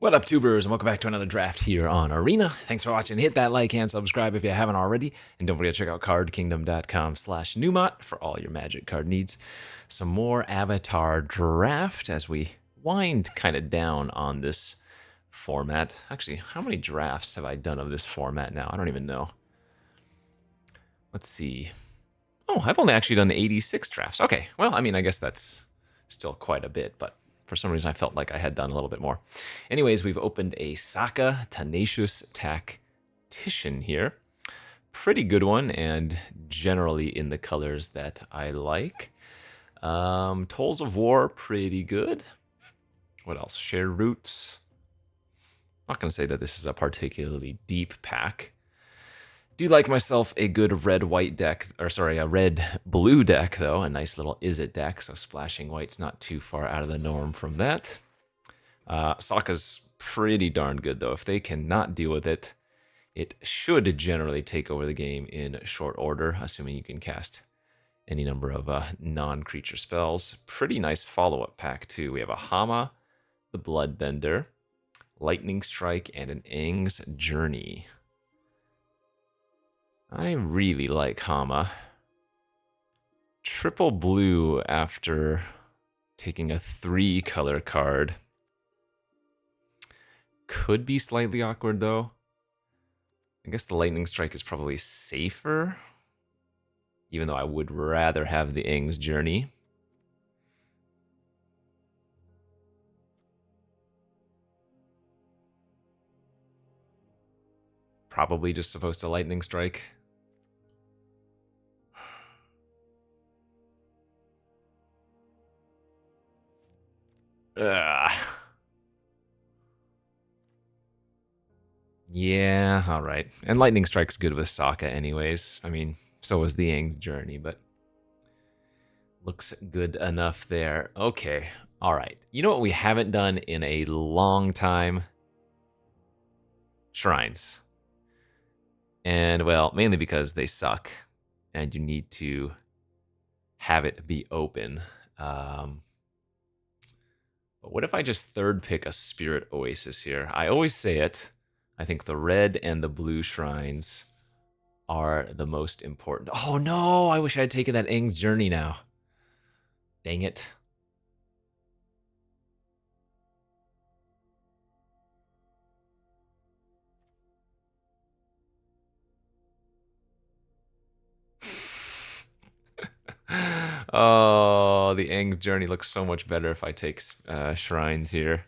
What up, tubers, and welcome back to another draft here on Arena. Thanks for watching. Hit that like and subscribe if you haven't already. And don't forget to check out cardkingdom.com/Numot for all your magic card needs. Some more avatar draft as we wind kind of down on this format. Actually, how many drafts have I done of this format now? I don't even know. Let's see. Oh, I've only actually done 86 drafts. Okay, well, I mean, I guess that's still quite a bit, but for some reason I felt like I had done a little bit more. Anyways, we've opened a Saka Tenacious Tactician here. Pretty good one, and generally in the colors that I like. Tolls of War, pretty good. What else? Shared Roots. I'm not going to say that this is a particularly deep pack. Do like myself a good red-white deck, or sorry, a red-blue deck, though. A nice little Izzet deck, so splashing white's not too far out of the norm from that. Sokka's pretty darn good, though. If they cannot deal with it, it should generally take over the game in short order, assuming you can cast any number of non-creature spells. Pretty nice follow-up pack, too. We have a Hama, the Bloodbender, Lightning Strike, and an Aang's Journey. I really like Hama. Triple blue after taking a 3-color card. Could be slightly awkward, though. I guess the Lightning Strike is probably safer, even though I would rather have the Aang's Journey. Probably just supposed to Lightning Strike. Ugh. Yeah, alright. And Lightning Strike's good with Sokka anyways. I mean, so is the Aang's Journey, but looks good enough there. Okay, alright. You know what we haven't done in a long time? Shrines. And, well, mainly because they suck, and you need to have it be open. But what if I just third pick a Spirit Oasis here? I always say it. I think the red and the blue shrines are the most important. Oh no, I wish I had taken that Aang's Journey now. Dang it. Oh, the Aang's Journey looks so much better if I take shrines here.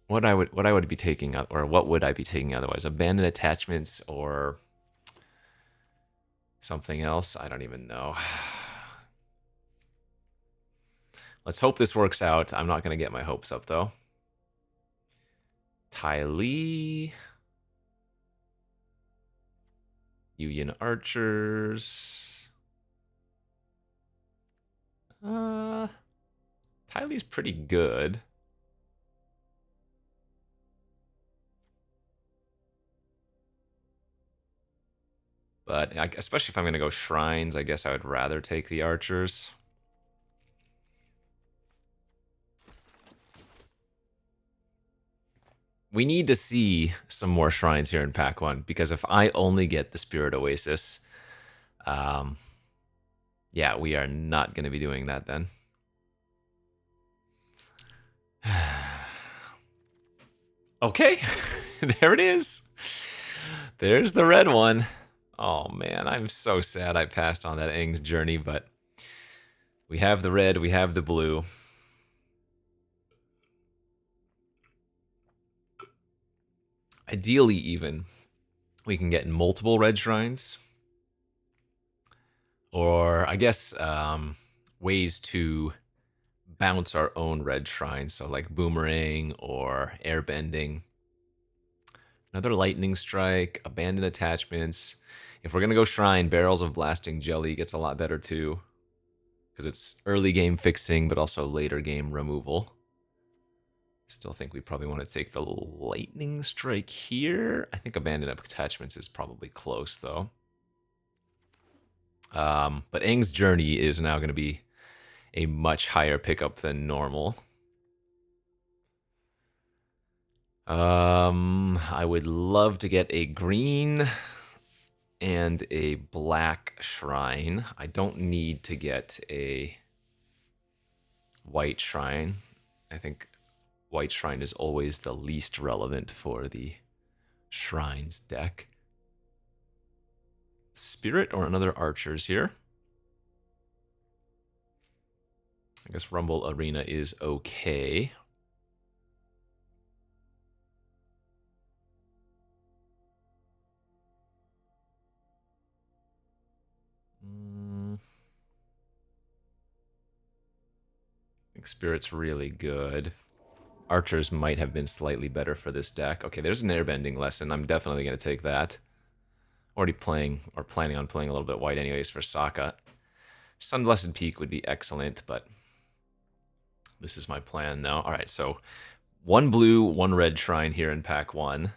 What I would be taking, or what would I be taking otherwise? Abandoned Attachments or something else? I don't even know. Let's hope this works out. I'm not going to get my hopes up, though. Ty Lee. Union Archers. Ty Lee's pretty good. But especially if I'm going to go Shrines, I guess I would rather take the Archers. We need to see some more Shrines here in Pack 1, because if I only get the Spirit Oasis, yeah, we are not going to be doing that then. Okay, there it is. There's the red one. Oh man, I'm so sad I passed on that Aang's Journey, but we have the red, we have the blue. Ideally, even, we can get multiple red shrines. Or, I guess, ways to bounce our own red shrines. So, like Boomerang or Airbending. Another Lightning Strike, Abandoned Attachments. If we're going to go Shrine, Barrels of Blasting Jelly gets a lot better, too. Because it's early game fixing, but also later game removal. Still think we probably want to take the Lightning Strike here. I think Abandoned Attachments is probably close, though. But Aang's Journey is now going to be a much higher pickup than normal. I would love to get a green and a black shrine. I don't need to get a white shrine. I think white shrine is always the least relevant for the shrines deck. Spirit or another archers here. I guess Rumble Arena is okay. I think Spirit's really good. Archers might have been slightly better for this deck. Okay, there's an airbending lesson. I'm definitely going to take that. Already playing, or planning on playing a little bit white anyways for Sokka. Sunblessed Peak would be excellent, but this is my plan now. All right, so one blue, one red shrine here in pack 1.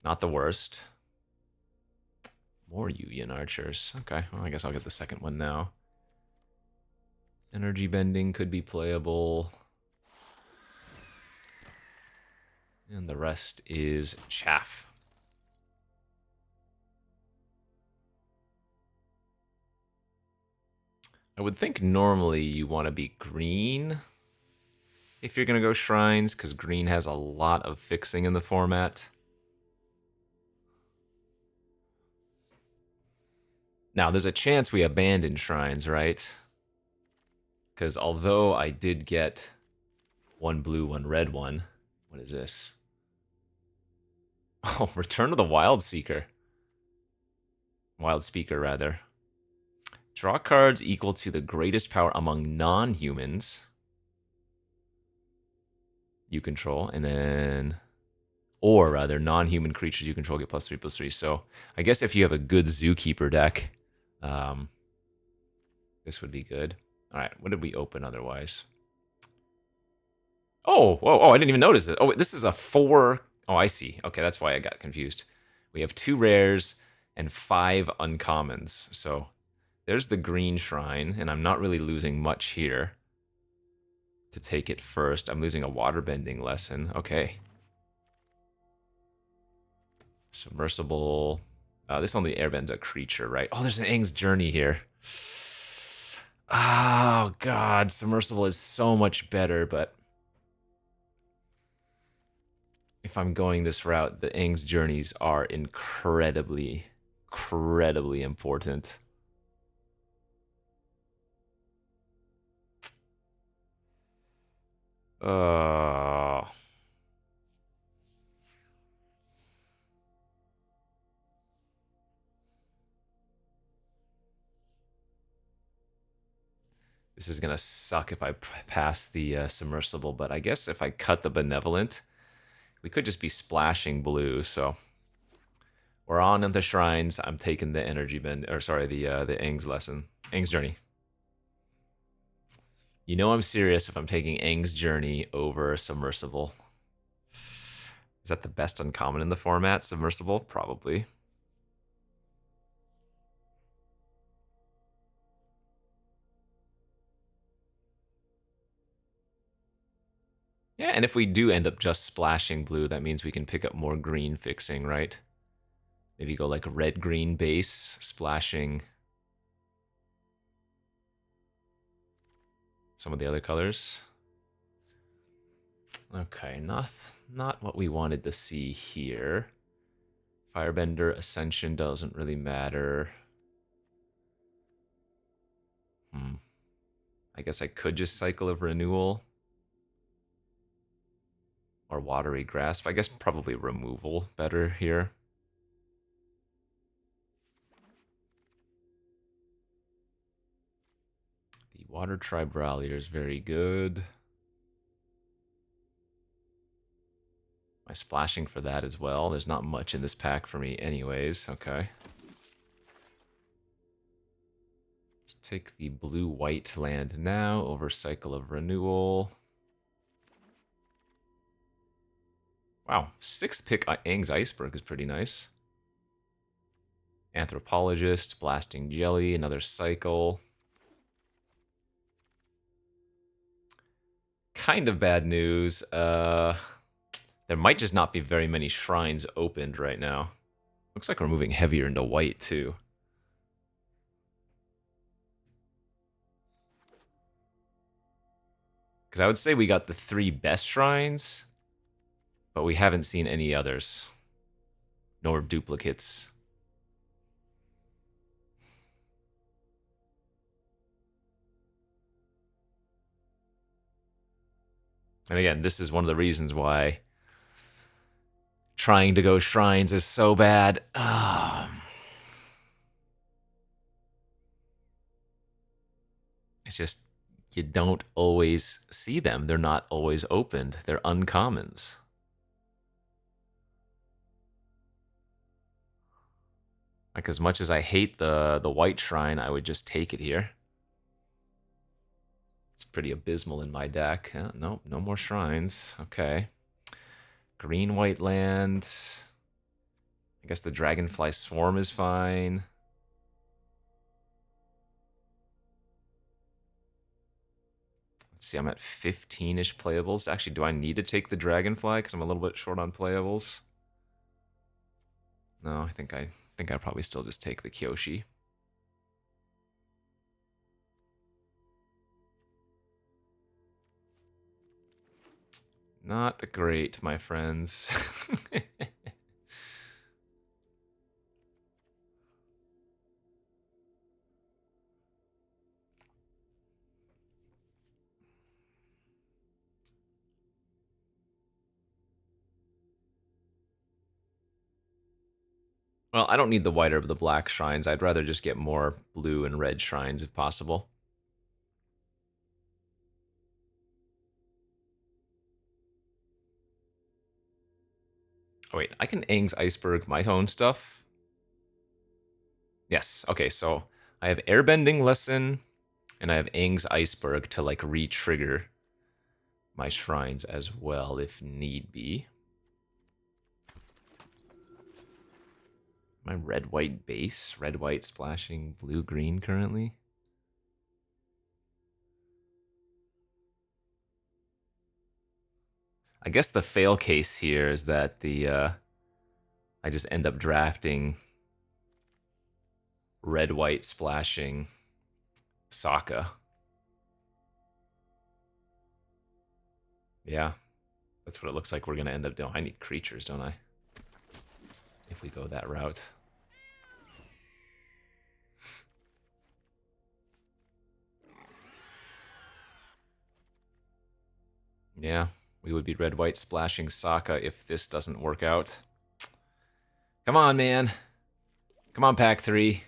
Not the worst. More Yuyan archers. Okay, well, I guess I'll get the second one now. Energy bending could be playable. And the rest is chaff. I would think normally you want to be green if you're going to go shrines, because green has a lot of fixing in the format. Now, there's a chance we abandon shrines, right? Because although I did get one blue, one red one, what is this? Oh, Return of the Wild Seeker. Wild Speaker, rather. Draw cards equal to the greatest power among non-humans you control, and then, or rather, non-human creatures you control get +3/+3. So I guess if you have a good Zookeeper deck, this would be good. All right, what did we open otherwise? Oh, whoa, oh, I didn't even notice it. Oh, this is a 4. Oh, I see. Okay, that's why I got confused. We have 2 rares and 5 uncommons. So there's the green shrine, and I'm not really losing much here to take it first. I'm losing a waterbending lesson. Okay. Submersible. This only airbends a creature, right? Oh, there's an Aang's Journey here. Oh, God. Submersible is so much better, but if I'm going this route, the Aang's Journeys are incredibly, incredibly important. This is going to suck if I pass the submersible, but I guess if I cut the Benevolent, we could just be splashing blue, so we're on the shrines. I'm taking the energy bend, or sorry, the Aang's lesson, Aang's Journey. You know I'm serious if I'm taking Aang's Journey over Submersible. Is that the best uncommon in the format, Submersible? Probably. Yeah, and if we do end up just splashing blue, that means we can pick up more green fixing, right? Maybe go like red-green base, splashing some of the other colors. Okay, not what we wanted to see here. Firebender Ascension doesn't really matter. I guess I could just Cycle of Renewal. Or Watery Grasp. I guess probably removal better here. The Water Tribe Rallier is very good. My splashing for that as well. There's not much in this pack for me anyways. Okay. Let's take the blue-white land now over Cycle of Renewal. Wow, 6th pick Aang's Iceberg is pretty nice. Anthropologist, Blasting Jelly, another cycle. Kind of bad news. There might just not be very many shrines opened right now. Looks like we're moving heavier into white, too. Because I would say we got the 3 best shrines, but we haven't seen any others. Nor duplicates. And again, this is one of the reasons why trying to go shrines is so bad. It's just, you don't always see them. They're not always opened. They're uncommons. Like, as much as I hate the white shrine, I would just take it here. It's pretty abysmal in my deck. Nope, no more shrines. Okay. Green white land. I guess the Dragonfly Swarm is fine. Let's see, I'm at 15-ish playables. Actually, do I need to take the Dragonfly because I'm a little bit short on playables? No, I think I'd probably still just take the Kyoshi. Not great, my friends. Well, I don't need the white or the black shrines. I'd rather just get more blue and red shrines if possible. Oh, wait, I can Aang's Iceberg my own stuff? Yes, okay, so I have Airbending Lesson, and I have Aang's Iceberg to, like, re-trigger my shrines as well, if need be. My red-white base? Red-white splashing blue-green currently? I guess the fail case here is that I just end up drafting red-white splashing Sokka. Yeah, that's what it looks like we're going to end up doing. I need creatures, don't I? If we go that route. Yeah, we would be red-white splashing Sokka if this doesn't work out. Come on, man. Come on, pack 3.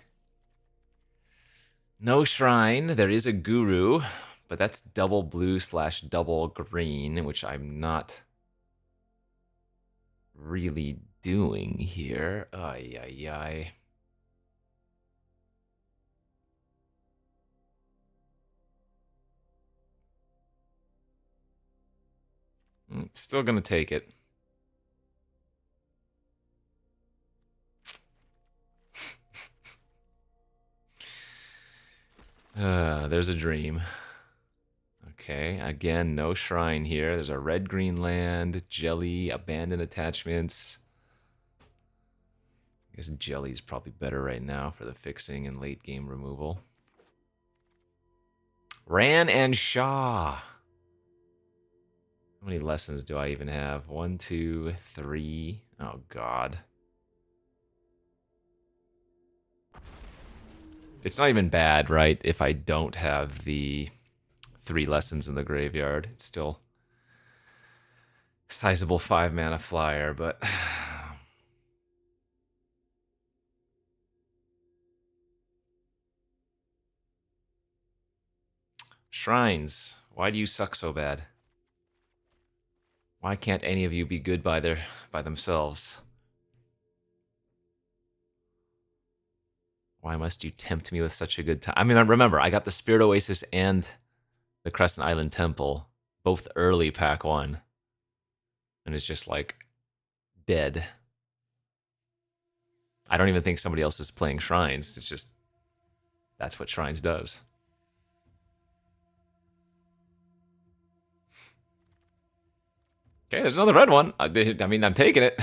No shrine. There is a guru, but that's double blue / double green, which I'm not really doing here. Ay, ay, ay. Still gonna take it. There's a dream. Okay, again, no shrine here. There's a red-green land, jelly, abandoned attachments. I guess jelly's probably better right now for the fixing and late-game removal. Ran and Shaw. How many lessons do I even have? 1, 2, 3. Oh, God. It's not even bad, right, if I don't have the 3 lessons in the graveyard. It's still sizable 5-mana flyer, but... Shrines. Why do you suck so bad? Why can't any of you be good by themselves? Why must you tempt me with such a good time? I mean, remember, I got the Spirit Oasis and the Crescent Island Temple, both early pack 1. And it's just like dead. I don't even think somebody else is playing Shrines. It's just, that's what Shrines does. Okay, there's another red one. I mean, I'm taking it.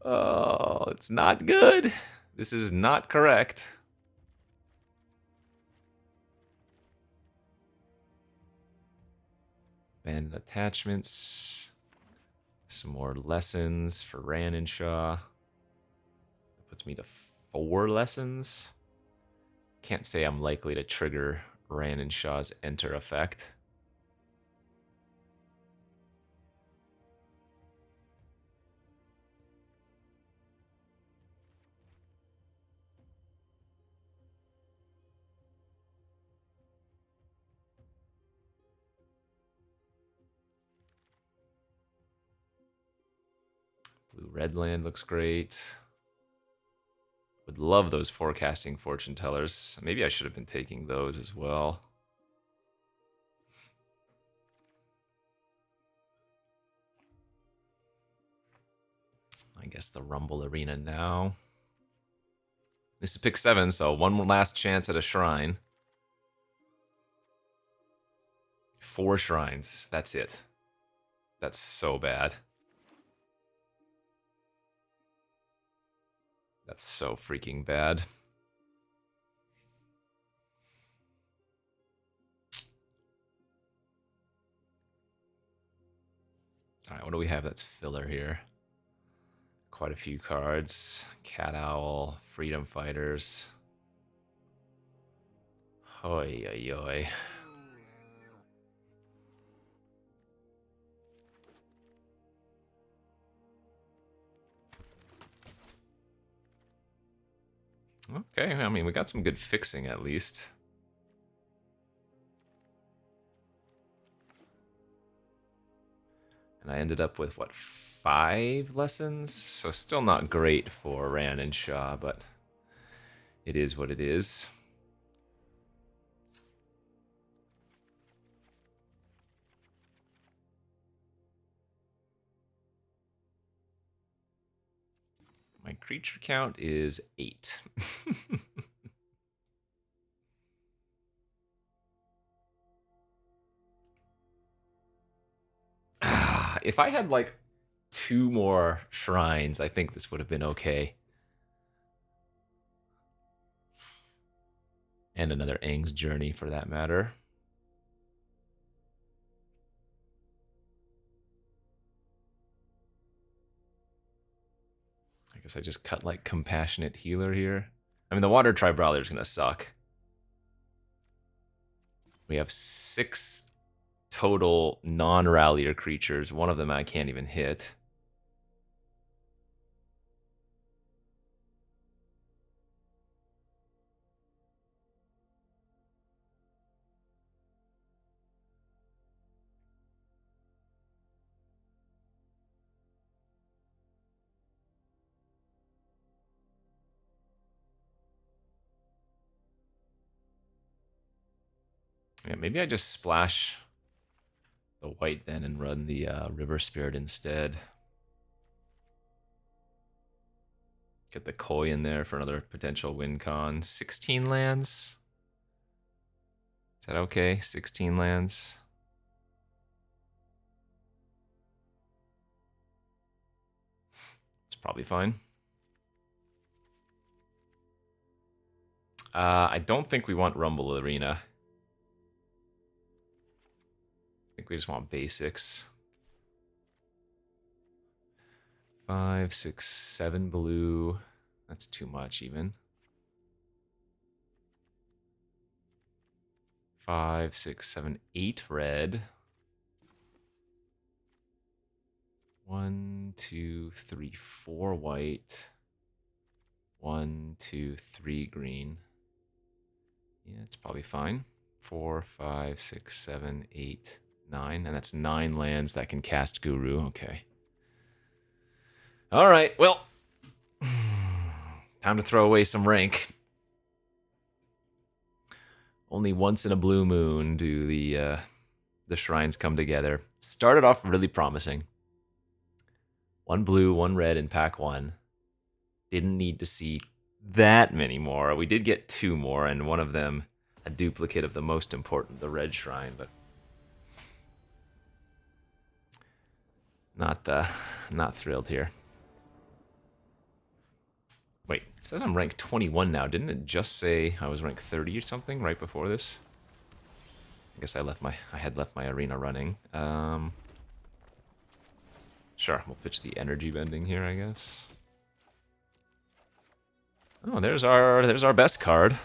Oh, it's not good. This is not correct. Abandoned attachments. Some more lessons for Ran and Shaw. That puts me to 4 lessons. Can't say I'm likely to trigger Ran and Shaw's enter effect. Blue red land looks great. Would love those forecasting fortune tellers. Maybe I should have been taking those as well. I guess the Rumble Arena now. This is pick 7, so one last chance at a shrine. 4 shrines. That's it. That's so bad. That's so freaking bad. Alright, what do we have that's filler here? Quite a few cards. Cat Owl, Freedom Fighters. Hoi, oi, oi. Okay, I mean, we got some good fixing at least. And I ended up with, what, 5 lessons? So still not great for Ran and Shaw, but it is what it is. My creature count is 8. If I had like 2 more shrines, I think this would have been okay. And another Aang's Journey for that matter. I guess I just cut like Compassionate Healer here. I mean, the Water Tribe Brawler is going to suck. We have 6 total non-rallier creatures. One of them I can't even hit. Yeah, maybe I just splash the white then and run the River Spirit instead. Get the Koi in there for another potential win con. 16 lands? Is that okay? 16 lands? It's probably fine. I don't think we want Rumble Arena. I think we just want basics. 5, 6, 7 blue. That's too much even. 5, 6, 7, 8 red. 1, 2, 3, 4 white. 1, 2, 3 green. Yeah, it's probably fine. 4, 5, 6, 7, 8, 9. And that's 9 lands that can cast Guru. Okay. All right, well, time to throw away some rank. Only once in a blue moon do the shrines come together. Started off really promising. 1 blue, 1 red in pack 1. Didn't need to see that many more. We did get 2 more, and one of them a duplicate of the most important, the red shrine, but Not thrilled here. Wait, it says I'm ranked 21 now. Didn't it just say I was ranked 30 or something right before this? I guess I had left my arena running. Sure, we'll pitch the energy bending here, I guess. Oh, there's our best card.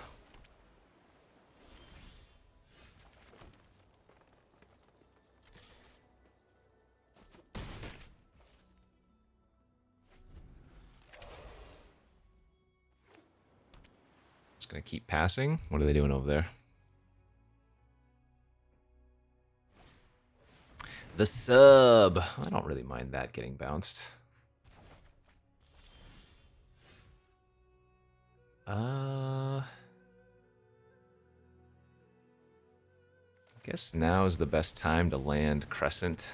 Just gonna keep passing. What are they doing over there? The sub. I don't really mind that getting bounced. I guess now is the best time to land Crescent.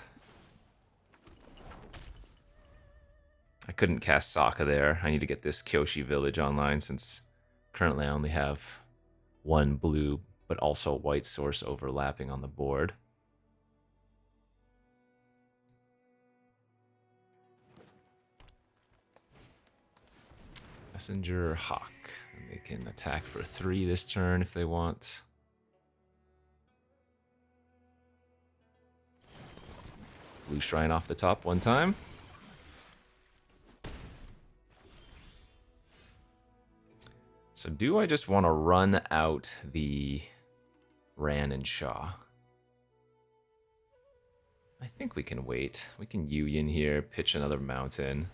I couldn't cast Sokka there. I need to get this Kyoshi village online since currently I only have one blue but also white source overlapping on the board. Messenger Hawk. And they can attack for 3 this turn if they want. Blue Shrine off the top one time. So do I just want to run out the Ran and Shaw? I think we can wait. We can Yu-Yin here, pitch another mountain.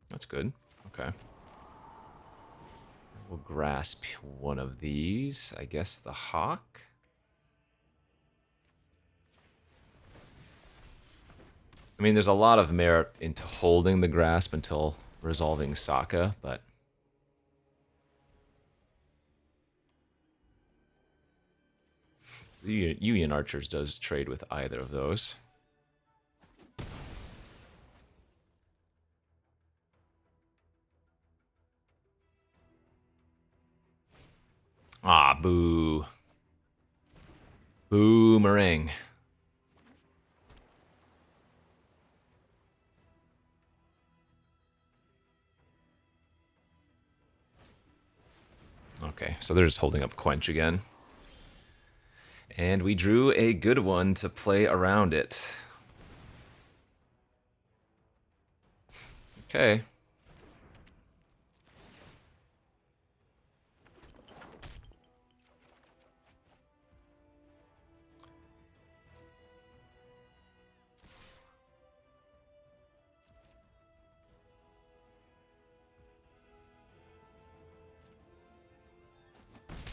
That's good. Okay. We'll grasp one of these. I guess the Hawk. I mean, there's a lot of merit into holding the grasp until resolving Sokka, but the Yu-Yin Archers does trade with either of those. Ah, boo. Boomerang. Okay, so they're just holding up Quench again. And we drew a good one to play around it. Okay.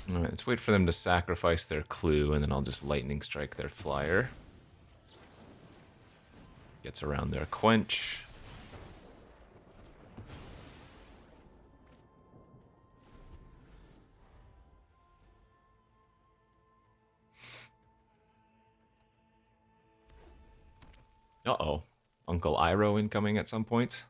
Alright, let's wait for them to sacrifice their clue, and then I'll just lightning strike their flyer. Gets around their Quench. Uh-oh. Uncle Iroh incoming at some point.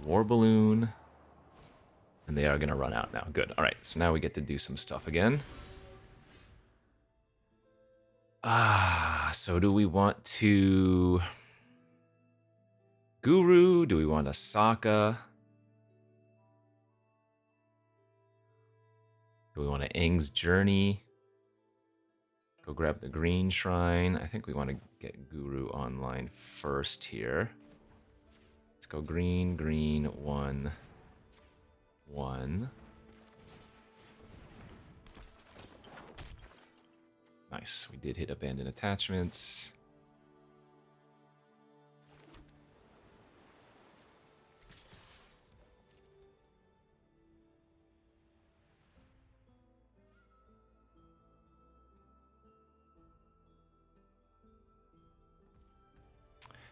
War Balloon. And they are going to run out now. Good. All right, so now we get to do some stuff again. So do we want to Guru? Do we want a Sokka? Do we want an Aang's Journey? Go grab the green shrine. I think we want to get Guru online first here. Let's go green, green, 1, 1. Nice. We did hit abandoned attachments.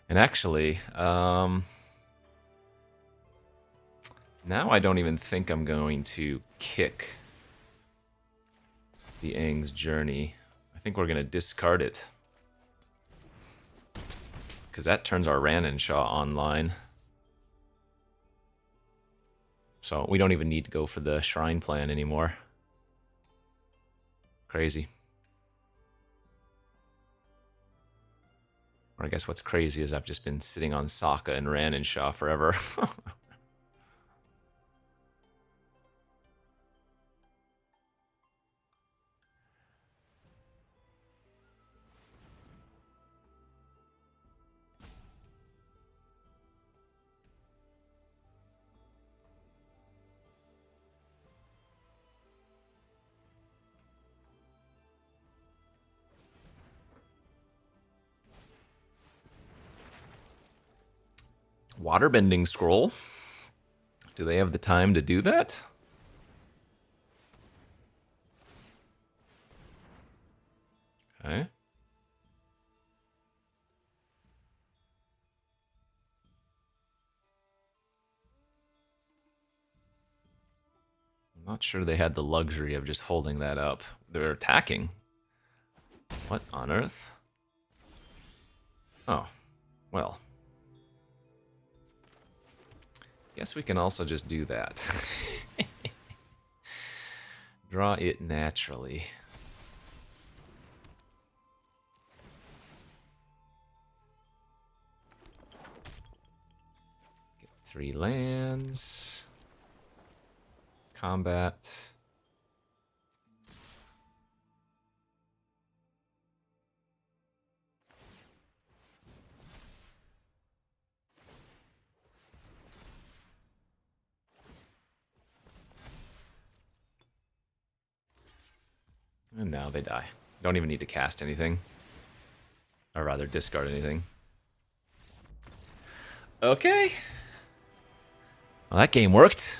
And actually, now I don't even think I'm going to kick the Aang's Journey. I think we're going to discard it. because that turns our Shaw online. So we don't even need to go for the Shrine plan anymore. Crazy. Or I guess what's crazy is I've just been sitting on Sokka and Shaw forever. Waterbending scroll. Do they have the time to do that? Okay. I'm not sure they had the luxury of just holding that up. They're attacking. What on earth? Oh, well. Guess we can also just do that. Draw it naturally. Get 3 lands. Combat. And now they die. Don't even need to cast anything. Or rather, discard anything. Okay. Well, that game worked.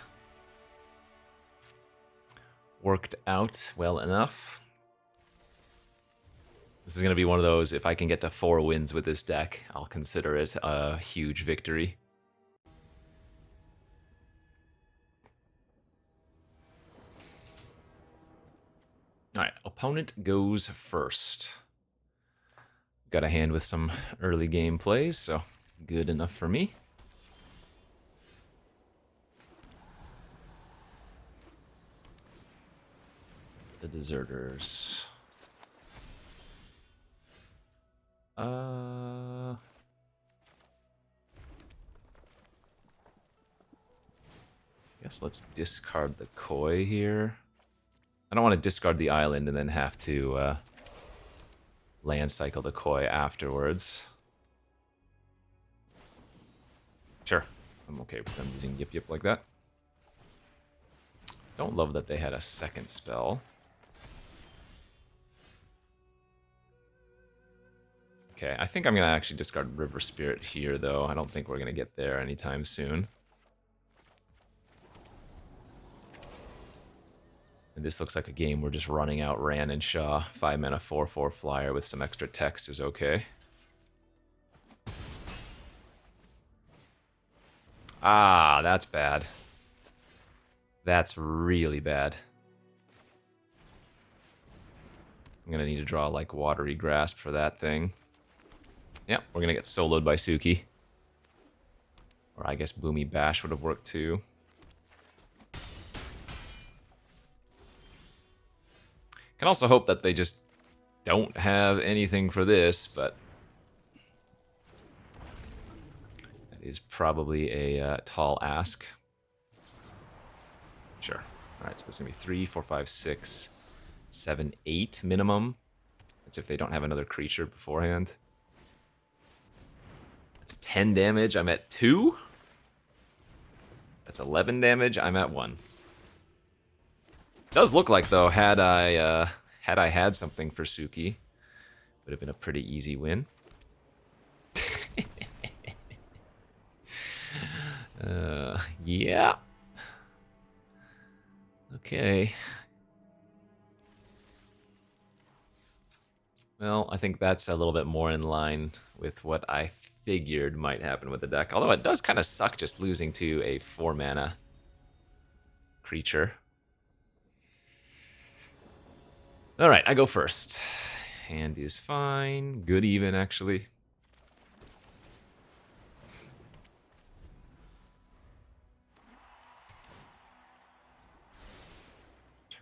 Worked out well enough. This is going to be one of those, if I can get to 4 wins with this deck, I'll consider it a huge victory. Alright, opponent goes first. Got a hand with some early game plays, so good enough for me. The Deserters. Guess let's discard the Koi here. I don't want to discard the island and then have to land cycle the Koi afterwards. Sure, I'm okay with them using Yip Yip like that. Don't love that they had a second spell. Okay, I think I'm going to actually discard River Spirit here, though. I don't think we're going to get there anytime soon. And this looks like a game we're just running out Ran and Shaw. 5 mana, 4/4 flyer with some extra text is okay. Ah, that's bad. That's really bad. I'm going to need to draw, like, Watery Grasp for that thing. Yep, we're going to get soloed by Suki. Or I guess Boomy Bash would have worked too. Can also hope that they just don't have anything for this, but that is probably a tall ask. Sure. Alright, so this is going to be 3, 4, 5, 6, 7, 8 minimum. That's if they don't have another creature beforehand. That's 10 damage, I'm at 2. That's 11 damage, I'm at 1. Does look like, though, had I had something for Suki, would have been a pretty easy win. Yeah. Okay. Well, I think that's a little bit more in line with what I figured might happen with the deck. Although it does kind of suck just losing to a 4 mana creature. Alright, I go first. Hand is fine. Good even, actually.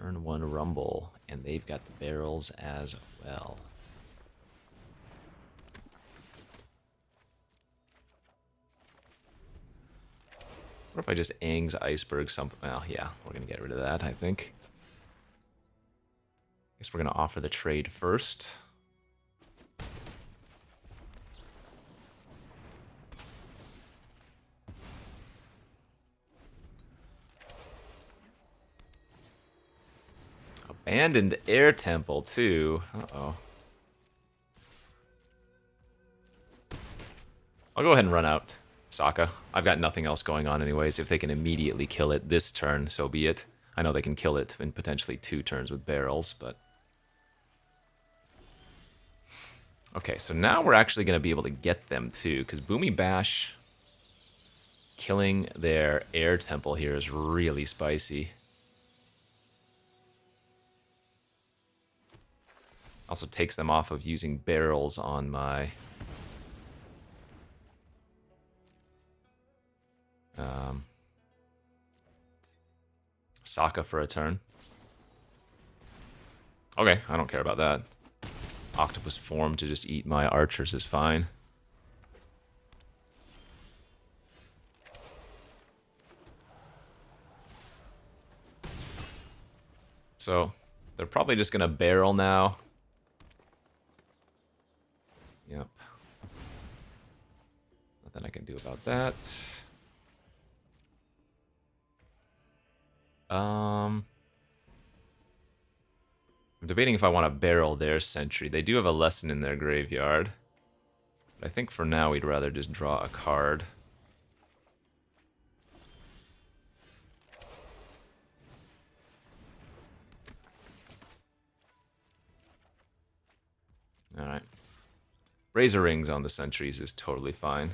Turn 1 rumble, and they've got the barrels as well. What if I just Aang's Iceberg something? Well, yeah, we're going to get rid of that, I think. Guess we're going to offer the trade first. Abandoned Air Temple, too. Uh-oh. I'll go ahead and run out Sokka. I've got nothing else going on anyways. If they can immediately kill it this turn, so be it. I know they can kill it in potentially 2 turns with barrels, but... Okay, so now we're actually going to be able to get them, too, because Boomy Bash killing their Air Temple here is really spicy. Also takes them off of using barrels on my... Sokka for a turn. Okay, I don't care about that. Octopus form to just eat my archers is fine. So, they're probably just going to barrel now. Yep. Nothing I can do about that. I'm debating if I want to barrel their sentry. They do have a lesson in their graveyard. But I think for now we'd rather just draw a card. Alright. Razor Rings on the sentries is totally fine.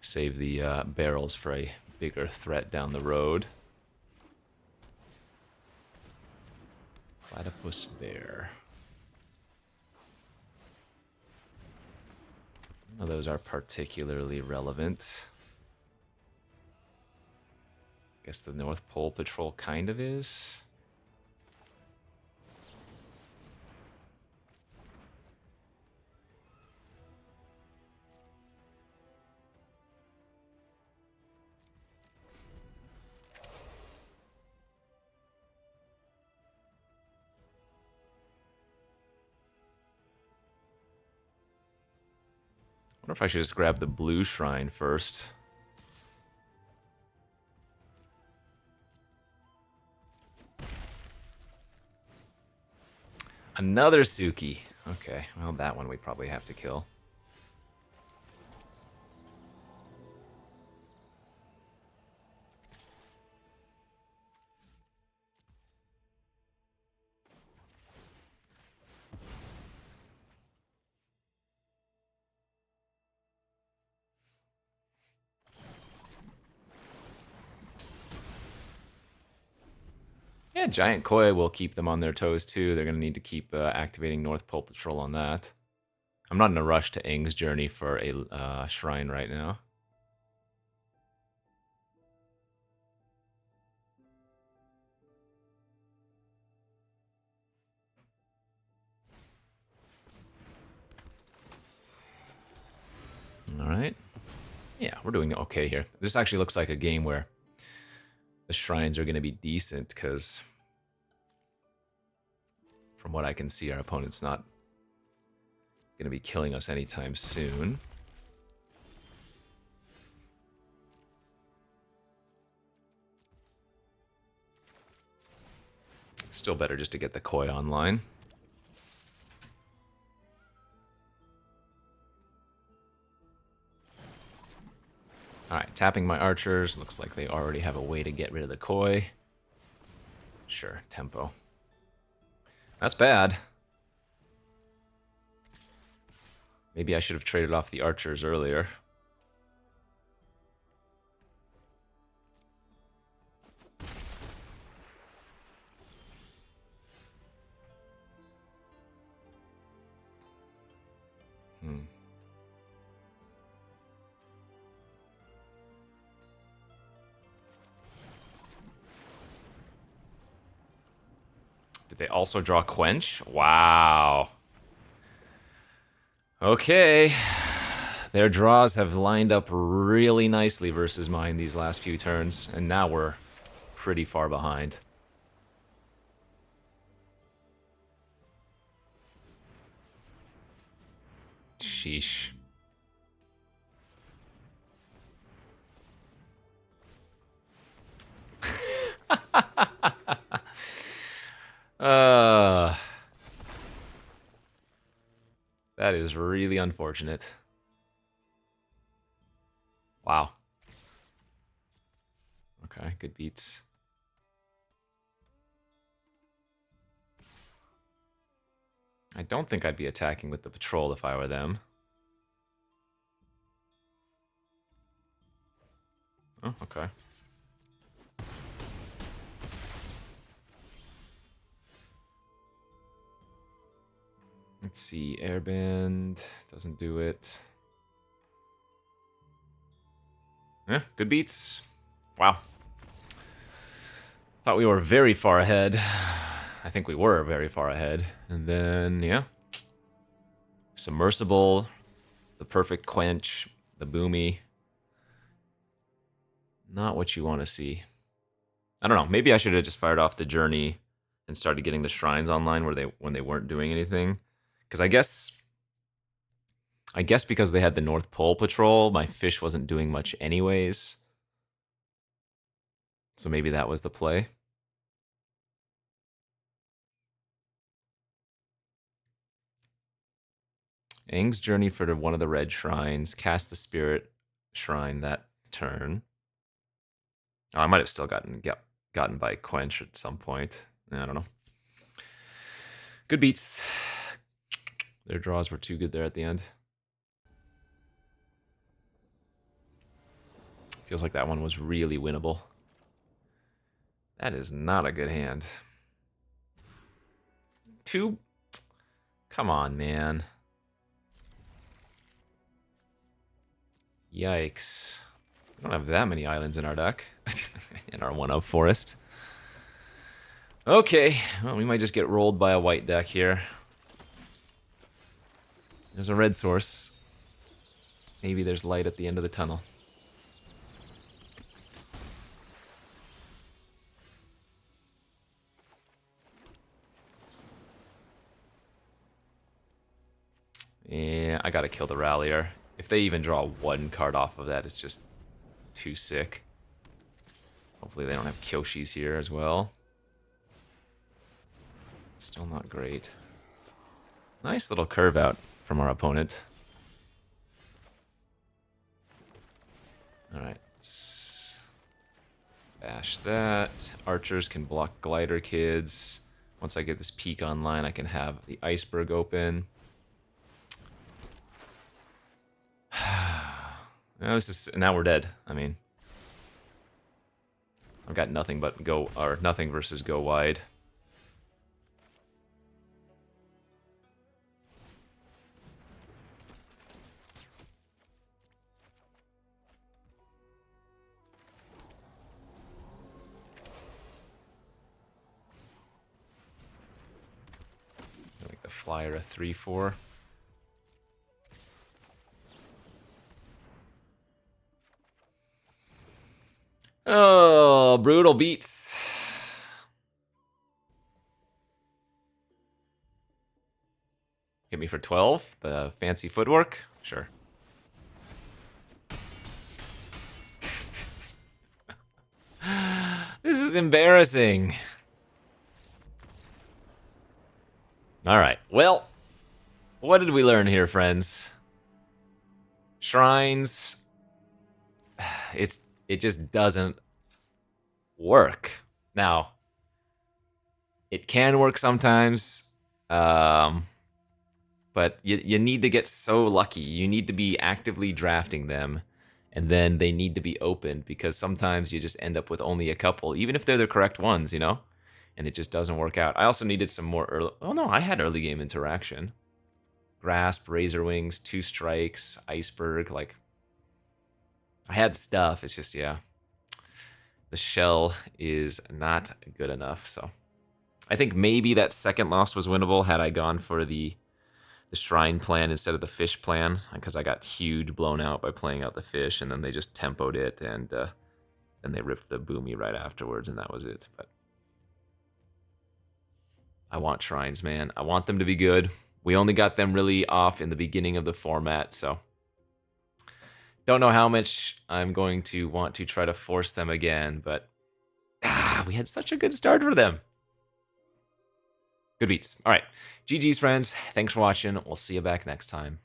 Save the barrels for a bigger threat down the road. Platypus Bear. None of those are particularly relevant. Guess the North Pole Patrol kind of is. I wonder if I should just grab the blue shrine first. Another Suki. Okay, well, that one we probably have to kill. Yeah, Giant Koi will keep them on their toes too. They're going to need to keep activating North Pole Patrol on that. I'm not in a rush to Aang's Journey for a shrine right now. All right. Yeah, we're doing okay here. This actually looks like a game where the shrines are going to be decent because from what I can see, our opponent's not going to be killing us anytime soon. Still better just to get the Koi online. Alright, tapping my archers. Looks like they already have a way to get rid of the Koi. Sure, tempo. That's bad. Maybe I should have traded off the archers earlier. Did they also draw Quench? Wow. Okay. Their draws have lined up really nicely versus mine these last few turns, and now we're pretty far behind. Sheesh. That is really unfortunate. Wow. Okay, good beats. I don't think I'd be attacking with the patrol if I were them. Oh, okay. Let's see, Airbend doesn't do it. Yeah, good beats. Wow. Thought we were very far ahead. I think we were very far ahead. And then, yeah. Submersible, the perfect quench, the boomy. Not what you want to see. I don't know. Maybe I should have just fired off the journey and started getting the shrines online when they weren't doing anything. Because I guess because they had the North Pole Patrol, my fish wasn't doing much anyways. So maybe that was the play. Aang's Journey for one of the red shrines. Cast the Spirit Shrine that turn. Oh, I might have still gotten by Quench at some point. I don't know. Good beats. Their draws were too good there at the end. Feels like that one was really winnable. That is not a good hand. Two? Come on, man. Yikes. We don't have that many islands in our deck. In our 1-of forest. Okay, well, we might just get rolled by a white deck here. There's a red source. Maybe there's light at the end of the tunnel. Yeah, I gotta kill the Rallier. If they even draw one card off of that, it's just too sick. Hopefully they don't have Kyoshis here as well. Still not great. Nice little curve out from our opponent. Alright, let's bash that. Archers can block glider kids. Once I get this peak online, I can have the iceberg open. Now we're dead. I mean, I've got nothing but nothing versus go wide. Like the flyer a 3/4. Oh, brutal beats. Hit me for 12. The fancy footwork? Sure. This is embarrassing. All right. Well, what did we learn here, friends? Shrines. It just doesn't work. Now, it can work sometimes, but you need to get so lucky. You need to be actively drafting them, and then they need to be opened, because sometimes you just end up with only a couple, even if they're the correct ones, you know? And it just doesn't work out. I also needed some more early... Oh, no, I had early game interaction. Grasp, Razor Wings, 2 strikes, Iceberg, like... I had stuff, it's just, yeah. The shell is not good enough, so... I think maybe that second loss was winnable had I gone for the shrine plan instead of the fish plan, because I got huge blown out by playing out the fish, and then they just tempoed it, and then they ripped the boomy right afterwards, and that was it. But I want shrines, man. I want them to be good. We only got them really off in the beginning of the format, so don't know how much I'm going to want to try to force them again, but we had such a good start for them. Good beats. All right. GG's, friends. Thanks for watching. We'll see you back next time.